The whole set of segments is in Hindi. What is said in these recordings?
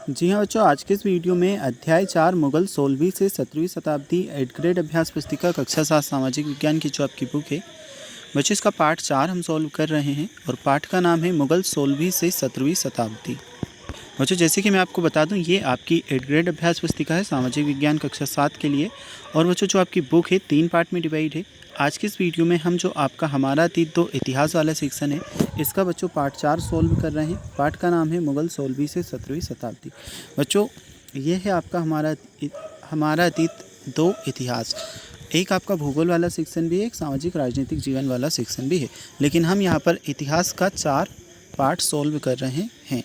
जी हाँ बच्चों, आज के इस वीडियो में अध्याय 4 मुगल 16वीं से 17वीं शताब्दी 8th ग्रेड अभ्यास पुस्तिका कक्षा 7 सामाजिक विज्ञान की जो आपकी बुक है बच्चों, इसका पार्ट 4 हम सॉल्व कर रहे हैं और पाठ का नाम है मुगल 16वीं से 17वीं शताब्दी। बच्चों जैसे कि मैं आपको बता दूं, ये आपकी 8th ग्रेड अभ्यास पुस्तिका है सामाजिक विज्ञान कक्षा 7 के लिए। और बच्चों जो आपकी बुक है 3 पार्ट में डिवाइड है। आज की इस वीडियो में हम जो आपका हमारा अतीत 2 इतिहास वाला सेक्शन है, इसका बच्चों पार्ट 4 सॉल्व कर रहे हैं। पाठ का नाम है मुगल 16वीं से 17वीं शताब्दी। बच्चों ये है आपका हमारा अतीत 2 इतिहास। एक आपका भूगोल वाला सेक्शन भी है, एक सामाजिक राजनीतिक जीवन वाला सेक्शन भी है, लेकिन हम यहाँ पर इतिहास का 4 पार्ट सॉल्व कर रहे हैं।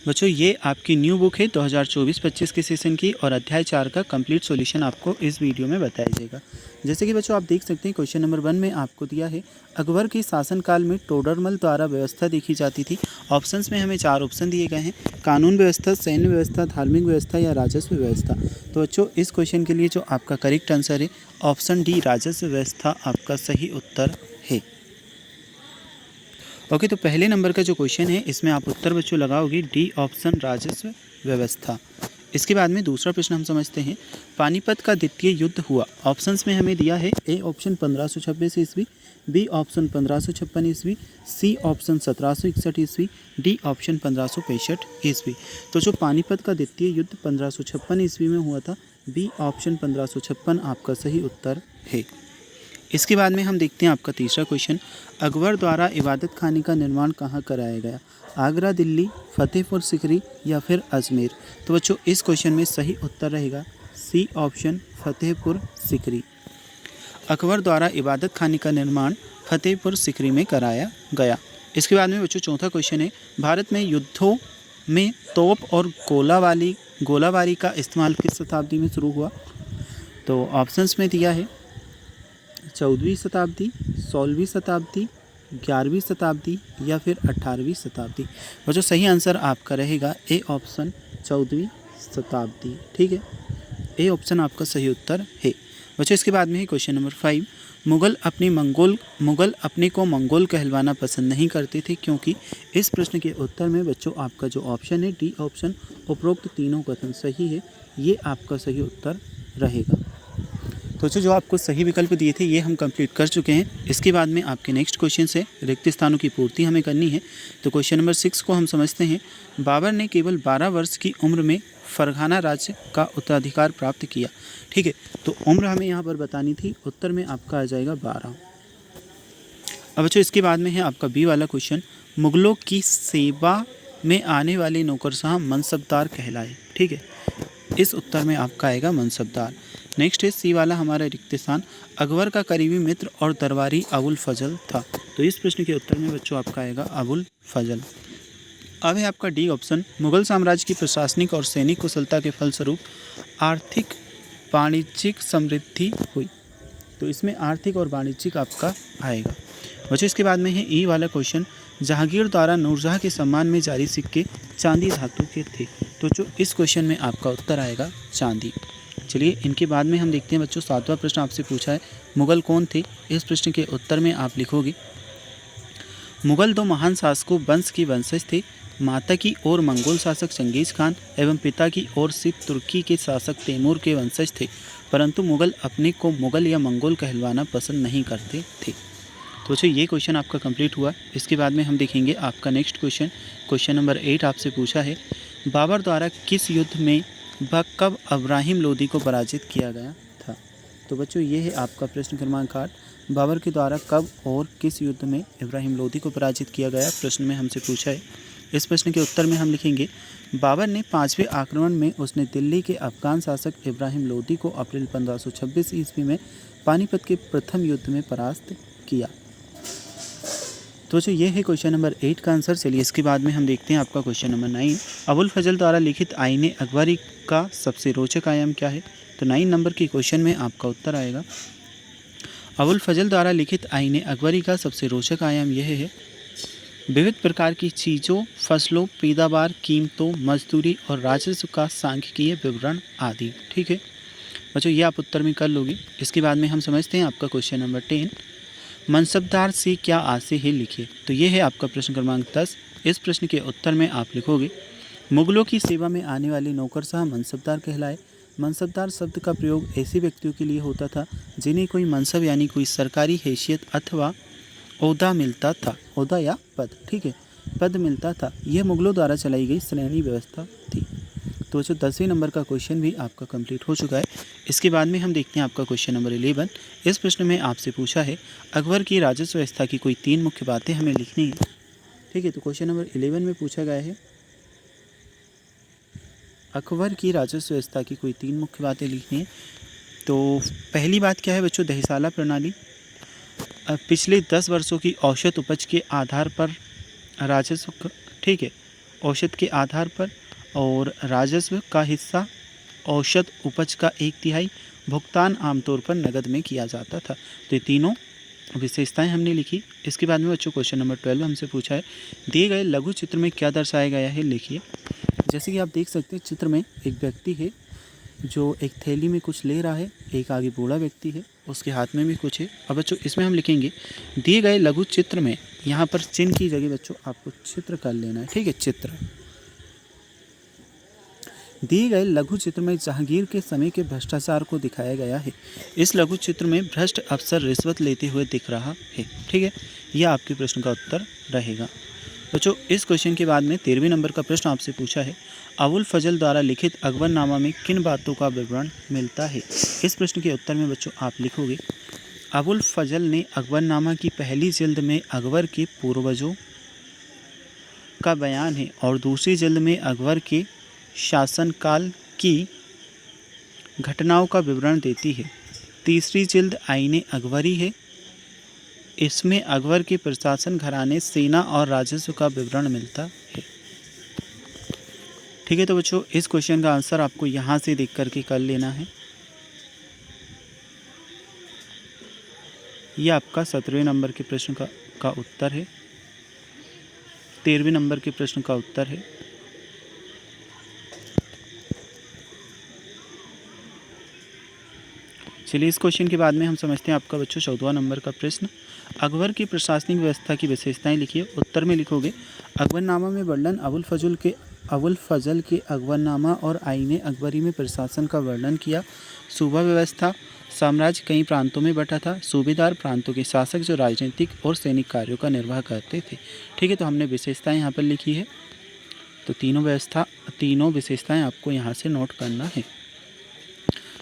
बच्चों ये आपकी न्यू बुक है 2024-25 के सेशन की, और अध्याय 4 का कंप्लीट सॉल्यूशन आपको इस वीडियो में बताया जाएगा। जैसे कि बच्चों आप देख सकते हैं, क्वेश्चन नंबर 1 में आपको दिया है अकबर के शासनकाल में टोडरमल द्वारा व्यवस्था देखी जाती थी। ऑप्शंस में हमें 4 ऑप्शन दिए गए हैं: कानून व्यवस्था, सैन्य व्यवस्था, धार्मिक व्यवस्था या राजस्व व्यवस्था। तो बच्चों इस क्वेश्चन के लिए जो आपका करेक्ट आंसर है ऑप्शन डी, राजस्व व्यवस्था आपका सही उत्तर है। ओके, तो पहले नंबर का जो क्वेश्चन है इसमें आप उत्तर बच्चों लगाओगे डी ऑप्शन, राजस्व व्यवस्था। इसके बाद में दूसरा प्रश्न हम समझते हैं, पानीपत का द्वितीय युद्ध हुआ। ऑप्शंस में हमें दिया है ए ऑप्शन 1526 ईस्वी, बी ऑप्शन 1556 ईस्वी, सी ऑप्शन 1761 ईस्वी, डी ऑप्शन 1565 ईस्वी। तो जो पानीपत का द्वितीय युद्ध 1556 ईस्वी में हुआ था, बी ऑप्शन 1556 आपका सही उत्तर है। इसके बाद में हम देखते हैं आपका तीसरा क्वेश्चन, अकबर द्वारा इबादत खाने का निर्माण कहाँ कराया गया? आगरा, दिल्ली, फतेहपुर सिकरी या फिर अजमेर। तो बच्चों इस क्वेश्चन में सही उत्तर रहेगा सी ऑप्शन, फतेहपुर सिकरी। अकबर द्वारा इबादत खाने का निर्माण फतेहपुर सिकरी में कराया गया। इसके बाद में बच्चों चौथा क्वेश्चन है, भारत में युद्धों में तोप और गोलाबारी का इस्तेमाल किस शताब्दी में शुरू हुआ? तो ऑप्शंस में दिया है 14वीं शताब्दी, 16वीं शताब्दी, 11वीं शताब्दी या फिर 18वीं शताब्दी। और जो सही आंसर आपका रहेगा ए ऑप्शन, 14वीं शताब्दी। ठीक है, ए ऑप्शन आपका सही उत्तर है। बच्चों इसके बाद में है क्वेश्चन नंबर 5, मुगल अपने को मंगोल कहलवाना पसंद नहीं करते थे, क्योंकि इस प्रश्न के उत्तर में बच्चों आपका जो ऑप्शन है डी ऑप्शन, उपरोक्त तीनों कथन सही है, ये आपका सही उत्तर रहेगा। तो जो आपको सही विकल्प दिए थे ये हम कंप्लीट कर चुके हैं। इसके बाद में आपके नेक्स्ट क्वेश्चन से रिक्त स्थानों की पूर्ति हमें करनी है। तो क्वेश्चन नंबर 6 को हम समझते हैं, बाबर ने केवल 12 वर्ष की उम्र में फरगाना राज्य का उत्तराधिकार प्राप्त किया। ठीक है, तो उम्र हमें यहाँ पर बतानी थी, उत्तर में आपका आ जाएगा 12। अब बच्चों इसके बाद में है आपका बी वाला क्वेश्चन, मुगलों की सेवा में आने वाले नौकरशाह मनसबदार कहलाए। ठीक है, इस उत्तर में आपका आएगा मनसबदार। नेक्स्ट है सी वाला हमारा रिक्त स्थान, अकबर का करीबी मित्र और दरबारी अबुल फजल था। तो इस प्रश्न के उत्तर में बच्चों आपका आएगा अबुल फजल। अब है आपका डी ऑप्शन, मुगल साम्राज्य की प्रशासनिक और सैनिक कुशलता के फलस्वरूप आर्थिक वाणिज्यिक समृद्धि हुई। तो इसमें आर्थिक और वाणिज्यिक आपका आएगा। बच्चों इसके बाद में है ई वाला क्वेश्चन, जहांगीर द्वारा नूरजहां के सम्मान में जारी सिक्के चांदी धातु के थे। तो जो इस क्वेश्चन में आपका उत्तर आएगा चांदी। चलिए इनके बाद में हम देखते हैं बच्चों 7वां प्रश्न आपसे पूछा है, मुगल कौन थे? इस प्रश्न के उत्तर में आप लिखोगे, मुगल 2 महान शासकों वंश के वंशज थे। माता की ओर मंगोल शासक चंगेज खान एवं पिता की ओर से तुर्की के शासक तैमूर के वंशज थे, परंतु मुगल अपने को मुगल या मंगोल कहलवाना पसंद नहीं करते थे। तो बच्चों ये क्वेश्चन आपका कंप्लीट हुआ। इसके बाद में हम देखेंगे आपका नेक्स्ट क्वेश्चन, क्वेश्चन नंबर 8 आपसे पूछा है, बाबर द्वारा किस युद्ध में कब इब्राहिम लोदी को पराजित किया गया था? तो बच्चों ये है आपका प्रश्न क्रमांक 8, बाबर के द्वारा कब और किस युद्ध में इब्राहिम लोदी को पराजित किया गया, प्रश्न में हमसे पूछा है। इस प्रश्न के उत्तर में हम लिखेंगे, बाबर ने 5वें आक्रमण में उसने दिल्ली के अफगान शासक इब्राहिम लोदी को अप्रैल 1526 ईस्वी में पानीपत के प्रथम युद्ध में परास्त किया। तो जो ये है क्वेश्चन नंबर 8 का आंसर। चलिए इसके बाद में हम देखते हैं आपका क्वेश्चन नंबर 9, अबुल फजल द्वारा लिखित आईने अकबरी का सबसे रोचक आयाम क्या है? तो 9 नंबर के क्वेश्चन में आपका उत्तर आएगा, अबुल फजल द्वारा लिखित आईने अकबरी का सबसे रोचक आयाम यह है, विविध प्रकार की चीज़ों, फसलों, पैदावार, कीमतों, मजदूरी और राजस्व का सांख्यिकीय विवरण आदि। ठीक है बच्चों, ये आप उत्तर में कर लोगे। इसके बाद में हम समझते हैं आपका क्वेश्चन नंबर 10, मनसबदार से क्या आशय है लिखिए। तो ये है आपका प्रश्न क्रमांक 10। इस प्रश्न के उत्तर में आप लिखोगे, मुगलों की सेवा में आने वाले नौकरशाह मनसबदार कहलाए। मनसबदार शब्द का प्रयोग ऐसे व्यक्तियों के लिए होता था जिन्हें कोई मनसब यानी कोई सरकारी हैसियत अथवा ओहदा मिलता था, ओहदा या पद, ठीक है, पद मिलता था। यह मुगलों द्वारा चलाई गई श्रेणी व्यवस्था थी। तो जो 10वें नंबर का क्वेश्चन भी आपका कंप्लीट हो चुका है। इसके बाद में हम देखते हैं आपका क्वेश्चन नंबर 11। इस प्रश्न में आपसे पूछा है अकबर की राजस्व व्यवस्था की कोई 3 मुख्य बातें हमें लिखनी है, ठीक है। तो क्वेश्चन नंबर 11 में पूछा गया है अकबर की राजस्व व्यवस्था की कोई 3 मुख्य बातें लिखनी है। तो पहली बात क्या है बच्चों, दहिसाला प्रणाली। पिछले 10 वर्षों की औसत उपज के आधार पर राजस्व, ठीक है, औसत के आधार पर, और राजस्व का हिस्सा औसत उपज का 1/3, भुगतान आमतौर पर नकद में किया जाता था। तो ये तीनों विशेषताएं हमने लिखी। इसके बाद में बच्चों क्वेश्चन नंबर 12 हमसे पूछा है दिए गए लघु चित्र में क्या दर्शाया गया है, लिखिए। जैसे कि आप देख सकते हैं चित्र में एक व्यक्ति है जो एक थैली में कुछ ले रहा है, एक आगे बूढ़ा व्यक्ति है, उसके हाथ में भी कुछ है। और बच्चों इसमें हम लिखेंगे दिए गए लघु चित्र में, यहाँ पर चिन्ह की जगह बच्चों आपको चित्र कर लेना है, ठीक है, चित्र। दिए गए लघु चित्र में जहांगीर के समय के भ्रष्टाचार को दिखाया गया है। इस लघु चित्र में भ्रष्ट अफसर रिश्वत लेते हुए दिख रहा है, ठीक है, यह आपके प्रश्न का उत्तर रहेगा। बच्चों इस क्वेश्चन के बाद में 13वें नंबर का प्रश्न आपसे पूछा है अबुल फजल द्वारा लिखित अकबरनामा में किन बातों का विवरण मिलता है। इस प्रश्न के उत्तर में बच्चों आप लिखोगे अबुल फजल ने अकबरनामा की पहली जिल्द में अकबर के पूर्वजों का बयान है और दूसरी जिल्द में अकबर के शासनकाल की घटनाओं का विवरण देती है। तीसरी जिल्द आईने अकबरी है, इसमें अकबर के प्रशासन घराने, सेना और राजस्व का विवरण मिलता है, ठीक है। तो बच्चों इस क्वेश्चन का आंसर आपको यहाँ से देख करके कर लेना है। यह आपका 17वें नंबर के प्रश्न का उत्तर है, 13वें नंबर के प्रश्न का उत्तर है। चलिए इस क्वेश्चन के बाद में हम समझते हैं आपका बच्चों 14वां नंबर का प्रश्न अकबर की प्रशासनिक व्यवस्था की विशेषताएं लिखिए। उत्तर में लिखोगे अकबरनामा में वर्णन अबुल फजल के अकबरनामा और आईने अकबरी में प्रशासन का वर्णन किया। सूबा व्यवस्था, साम्राज्य कई प्रांतों में बटा था। सूबेदार प्रांतों के शासक जो राजनीतिक और सैनिक कार्यों का निर्वाह करते थे, ठीक है। तो हमने विशेषताएं यहाँ पर लिखी है, तो तीनों विशेषताएं आपको यहाँ से नोट करना है।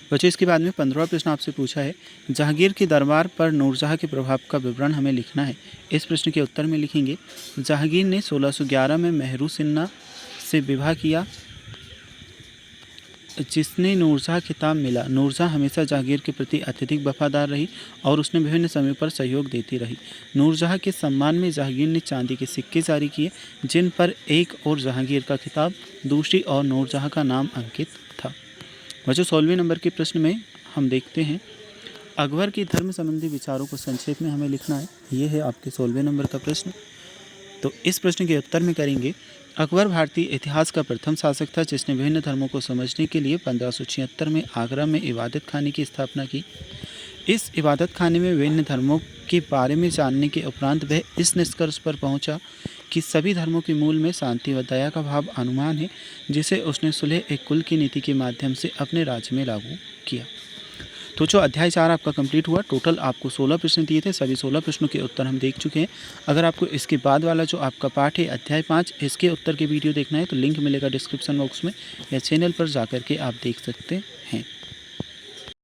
बच्चों इसके बाद में 15वां प्रश्न आपसे पूछा है जहांगीर के दरबार पर नूरजहाँ के प्रभाव का विवरण हमें लिखना है। इस प्रश्न के उत्तर में लिखेंगे जहांगीर ने 1611 में मेहरू सिन्हा से विवाह किया जिसने नूरजहाँ खिताब मिला। नूरजहाँ हमेशा जहांगीर के प्रति अत्यधिक वफादार रही और उसने विभिन्न समय पर सहयोग देती रही। नूरजहाँ के सम्मान में जहांगीर ने चांदी के सिक्के जारी किए जिन पर एक और जहांगीर का खिताब, दूसरी और नूरजहाँ का नाम अंकित था। बच्चों 16वें नंबर के प्रश्न में हम देखते हैं अकबर के धर्म संबंधी विचारों को संक्षेप में हमें लिखना है। ये है आपके 16वें नंबर का प्रश्न। तो इस प्रश्न के उत्तर में करेंगे अकबर भारतीय इतिहास का प्रथम शासक था जिसने विभिन्न धर्मों को समझने के लिए 1576 में आगरा में इबादत खाने की स्थापना की। इस इबादत खाने में विभिन्न धर्मों के बारे में जानने के उपरांत वह इस निष्कर्ष पर पहुंचा कि सभी धर्मों के मूल में शांति व दया का भाव अनुमान है, जिसे उसने सुलह एक कुल की नीति के माध्यम से अपने राज्य में लागू किया। तो जो अध्याय 4 आपका कंप्लीट हुआ। टोटल आपको 16 प्रश्न दिए थे, सभी 16 प्रश्नों के उत्तर हम देख चुके हैं। अगर आपको इसके बाद वाला जो आपका पाठ है अध्याय 5, इसके उत्तर के वीडियो देखना है तो लिंक मिलेगा डिस्क्रिप्शन बॉक्स में या चैनल पर जाकर के आप देख सकते हैं।